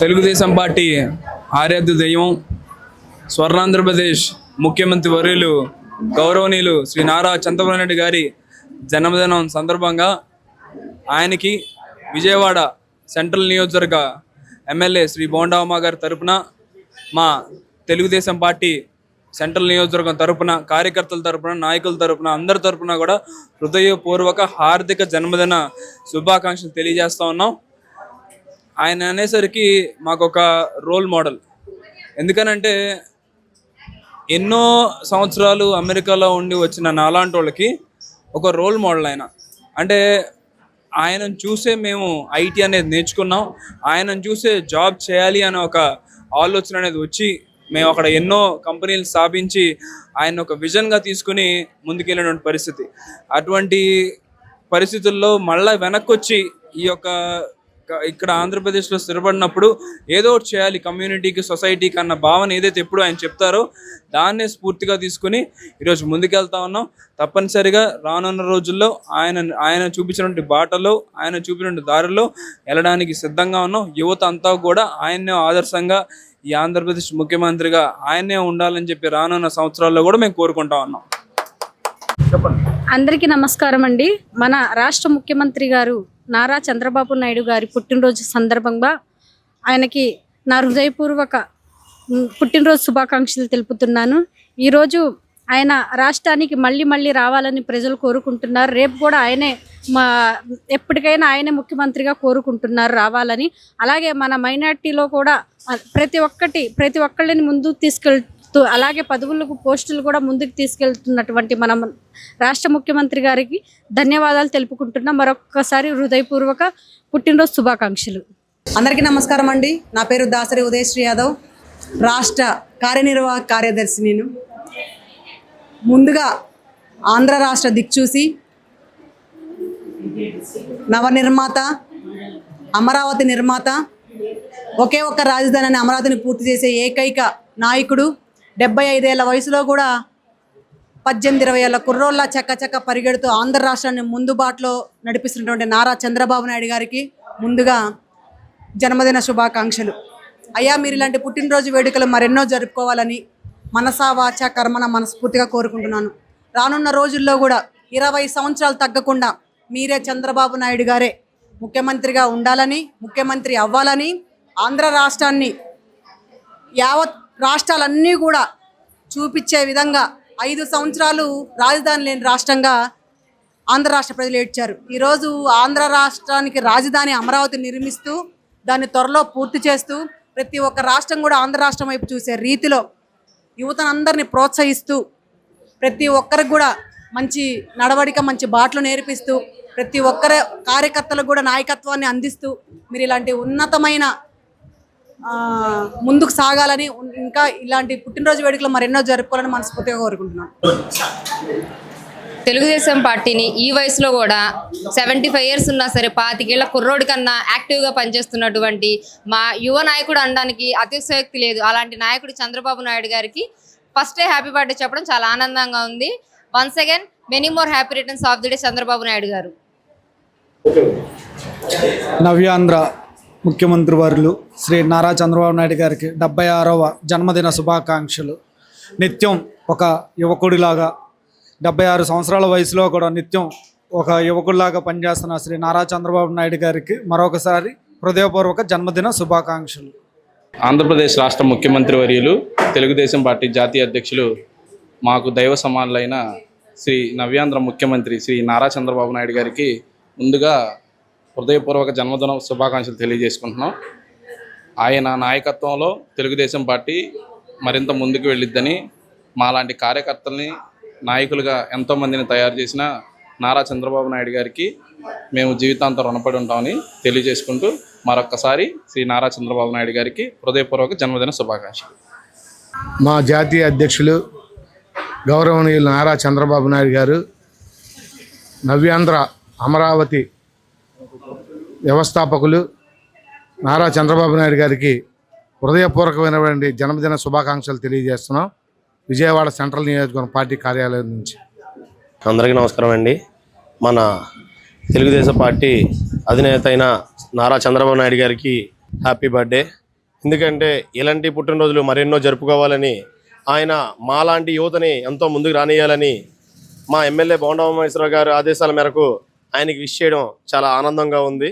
Telugu Desam party ఆరాధ్య దైవం స్వర్ణాంధ్రప్రదేశ్ ముఖ్యమంత్రి వర్యులు గౌరవనీయులు శ్రీ నారా చంద్రబాబు నాయుడు గారి జన్మదినం సందర్భంగా ఆయనకి విజయవాడ సెంట్రల్ నియోజకవర్గ ఎమ్మెల్యే శ్రీ బోండా ఉమా గారి తరపున మా తెలుగుదేశం పార్టీ సెంట్రల్ నియోజకవర్గం తరపున కార్యకర్తల తరపున నాయకుల తరపున అందరి తరపున కూడా హృదయపూర్వక హార్దిక జన్మదిన శుభాకాంక్షలు తెలియజేస్తూ ఉన్నాం. ఆయన అనేసరికి మాకు ఒక రోల్ మోడల్. ఎందుకనంటే ఎన్నో సంవత్సరాలు అమెరికాలో ఉండి వచ్చిన నాలాంటి వాళ్ళకి ఒక రోల్ మోడల్ ఆయన. అంటే ఆయనను చూసే మేము ఐటీ అనేది నేర్చుకున్నాం. ఆయనను చూసే జాబ్ చేయాలి అనే ఒక ఆలోచన అనేది వచ్చి మేము అక్కడ ఎన్నో కంపెనీలు స్థాపించి ఆయన ఒక విజన్గా తీసుకుని ముందుకెళ్ళినటువంటి పరిస్థితి. అటువంటి పరిస్థితుల్లో మళ్ళీ వెనక్కి వచ్చి ఈ యొక్క ఇక్కడ ఆంధ్రప్రదేశ్లో స్థిరపడినప్పుడు ఏదో ఒకటి చేయాలి కమ్యూనిటీకి, సొసైటీకి అన్న భావన ఏదైతే ఎప్పుడు ఆయన చెప్తారో దాన్నే స్ఫూర్తిగా తీసుకుని ఈరోజు ముందుకెళ్తా ఉన్నాం. తప్పనిసరిగా రానున్న రోజుల్లో ఆయన చూపించినటువంటి బాటలో, ఆయన చూపినటువంటి దారిలో వెళ్ళడానికి సిద్ధంగా ఉన్నాం. యువత అంతా కూడా ఆయన్నే ఆదర్శంగా ఈ ఆంధ్రప్రదేశ్ ముఖ్యమంత్రిగా ఆయనే ఉండాలని చెప్పి రానున్న సంవత్సరాల్లో కూడా మేము కోరుకుంటా ఉన్నాం. అందరికీ నమస్కారం అండి. మన రాష్ట్ర ముఖ్యమంత్రి గారు నారా చంద్రబాబు నాయుడు గారి పుట్టినరోజు సందర్భంగా ఆయనకి నా హృదయపూర్వక పుట్టినరోజు శుభాకాంక్షలు తెలుపుతున్నాను. ఈరోజు ఆయన రాష్ట్రానికి మళ్ళీ రావాలని ప్రజలు కోరుకుంటున్నారు. రేపు కూడా ఆయనే ఎప్పటికైనా ఆయనే ముఖ్యమంత్రిగా కోరుకుంటున్నారు రావాలని. అలాగే మన మైనార్టీలో కూడా ప్రతి ఒక్కళ్ళని ముందుకు తీసుకెళ్తూ, అలాగే పదవులకు పోస్టులు కూడా ముందుకు తీసుకెళ్తున్నటువంటి మనం రాష్ట్ర ముఖ్యమంత్రి గారికి ధన్యవాదాలు తెలుపుకుంటున్నాం. మరొక్కసారి హృదయపూర్వక పుట్టినరోజు శుభాకాంక్షలు. అందరికీ నమస్కారం అండి. నా పేరు దాసరి ఉదయశ్రీ యాదవ్, రాష్ట్ర కార్యనిర్వాహక కార్యదర్శి. నేను ముందుగా ఆంధ్ర రాష్ట్ర దిక్చూసి నవనిర్మాత, అమరావతి నిర్మాత, ఒకే ఒక్క రాజధాని అనే అమరావతిని పూర్తి చేసే ఏకైక నాయకుడు, 75 ఏళ్ల వయసులో కూడా 18-20 ఏళ్ల కుర్రోళ్ళ చక్క పరిగెడుతూ ఆంధ్ర రాష్ట్రాన్ని ముందు బాటలో నడిపిస్తున్నటువంటి నారా చంద్రబాబు నాయుడు గారికి ముందుగా జన్మదిన శుభాకాంక్షలు. అయ్యా, మీరు ఇలాంటి పుట్టినరోజు వేడుకలు మరెన్నో జరుపుకోవాలని మనసా వాచ కర్మన మనస్ఫూర్తిగా కోరుకుంటున్నాను. రానున్న రోజుల్లో కూడా 20 సంవత్సరాలు తగ్గకుండా మీరే చంద్రబాబు నాయుడు గారే ముఖ్యమంత్రిగా ఉండాలని, ముఖ్యమంత్రి అవ్వాలని, ఆంధ్ర రాష్ట్రాన్ని యావత్ రాష్ట్రాలన్నీ కూడా చూపించే విధంగా 5 సంవత్సరాలు రాజధాని లేని రాష్ట్రంగా ఆంధ్ర రాష్ట్ర ప్రజలు ఏడ్చారు. ఈరోజు ఆంధ్ర రాష్ట్రానికి రాజధాని అమరావతి నిర్మిస్తూ దాన్ని త్వరలో పూర్తి చేస్తూ ప్రతి ఒక్క రాష్ట్రం కూడా ఆంధ్ర రాష్ట్రం వైపు చూసే రీతిలో యువతనందరినీ ప్రోత్సహిస్తూ ప్రతి ఒక్కరికి కూడా మంచి నడవడిక, మంచి బాటలు నేర్పిస్తూ ప్రతి ఒక్కరి కార్యకర్తలకు కూడా నాయకత్వాన్ని అందిస్తూ మీరు ఇలాంటి ఉన్నతమైన ముందుకు సాగాలని, ఇంకా ఇలాంటి పుట్టినరోజు వేడుకలు మరెన్నో జరుపుకోవాలని మనస్ఫూర్తిగా కోరుకుంటున్నాను. తెలుగుదేశం పార్టీని ఈ వయసులో కూడా 75 ఇయర్స్ ఉన్నా సరే 25 ఏళ్ల కుర్రోడి కన్నా యాక్టివ్గా పనిచేస్తున్నటువంటి మా యువ నాయకుడు అనడానికి అతిశయోక్తి లేదు. అలాంటి నాయకుడు చంద్రబాబు నాయుడు గారికి ఫస్ట్ డే హ్యాపీ బర్త్డే చెప్పడం చాలా ఆనందంగా ఉంది. Once again many more happy returns of the day Chandrababu Naidu గారు. నవ్యాంధ్ర ముఖ్యమంత్రి వర్యులు శ్రీ నారా చంద్రబాబు నాయుడు గారికి 76వ జన్మదిన శుభాకాంక్షలు. నిత్యం ఒక యువకుడిలాగా 76 సంవత్సరాల వయసులో కూడా నిత్యం ఒక యువకుడిలాగా పనిచేస్తున్న శ్రీ నారా చంద్రబాబు నాయుడు గారికి మరొకసారి హృదయపూర్వక జన్మదిన శుభాకాంక్షలు. ఆంధ్రప్రదేశ్ రాష్ట్ర ముఖ్యమంత్రి వర్యులు, తెలుగుదేశం పార్టీ జాతీయ అధ్యక్షులు, మాకు దైవ సమానులైన శ్రీ నవ్యాంధ్ర ముఖ్యమంత్రి శ్రీ నారా చంద్రబాబు నాయుడు గారికి ముందుగా హృదయపూర్వక జన్మదిన శుభాకాంక్షలు తెలియజేసుకుంటున్నాం. ఆయన నాయకత్వంలో తెలుగుదేశం పార్టీ మరింత ముందుకు వెళ్ళిద్దని, మాలాంటి కార్యకర్తల్ని నాయకులుగా ఎంతోమందిని తయారు చేసిన నారా చంద్రబాబు నాయుడు గారికి మేము జీవితాంతం రుణపడి ఉంటామని తెలియజేసుకుంటూ మరొక్కసారి శ్రీ నారా చంద్రబాబు నాయుడు గారికి హృదయపూర్వక జన్మదిన శుభాకాంక్షలు. మా జాతీయ అధ్యక్షులు గౌరవనీయులు నారా చంద్రబాబు నాయుడు గారు, నవ్యాంధ్ర అమరావతి వ్యవస్థాపకులు నారా చంద్రబాబు నాయుడు గారికి హృదయపూర్వకమైనటువంటి జన్మదిన శుభాకాంక్షలు తెలియజేస్తున్నాం విజయవాడ సెంట్రల్ నియోజకవర్గం పార్టీ కార్యాలయం నుంచి. అందరికీ నమస్కారం అండి. మన తెలుగుదేశం పార్టీ అధినేత అయిన నారా చంద్రబాబు నాయుడు గారికి హ్యాపీ బర్త్డే. ఎందుకంటే ఇలాంటి పుట్టినరోజులు మరెన్నో జరుపుకోవాలని, ఆయన మాలాంటి యువతని ఎంతో ముందుకు రానియాలని మా ఎమ్మెల్యే బోండా ఉమామహేశ్వరరావు గారు ఆదేశాల మేరకు ఆయనకి విష్ చేయడం చాలా ఆనందంగా ఉంది.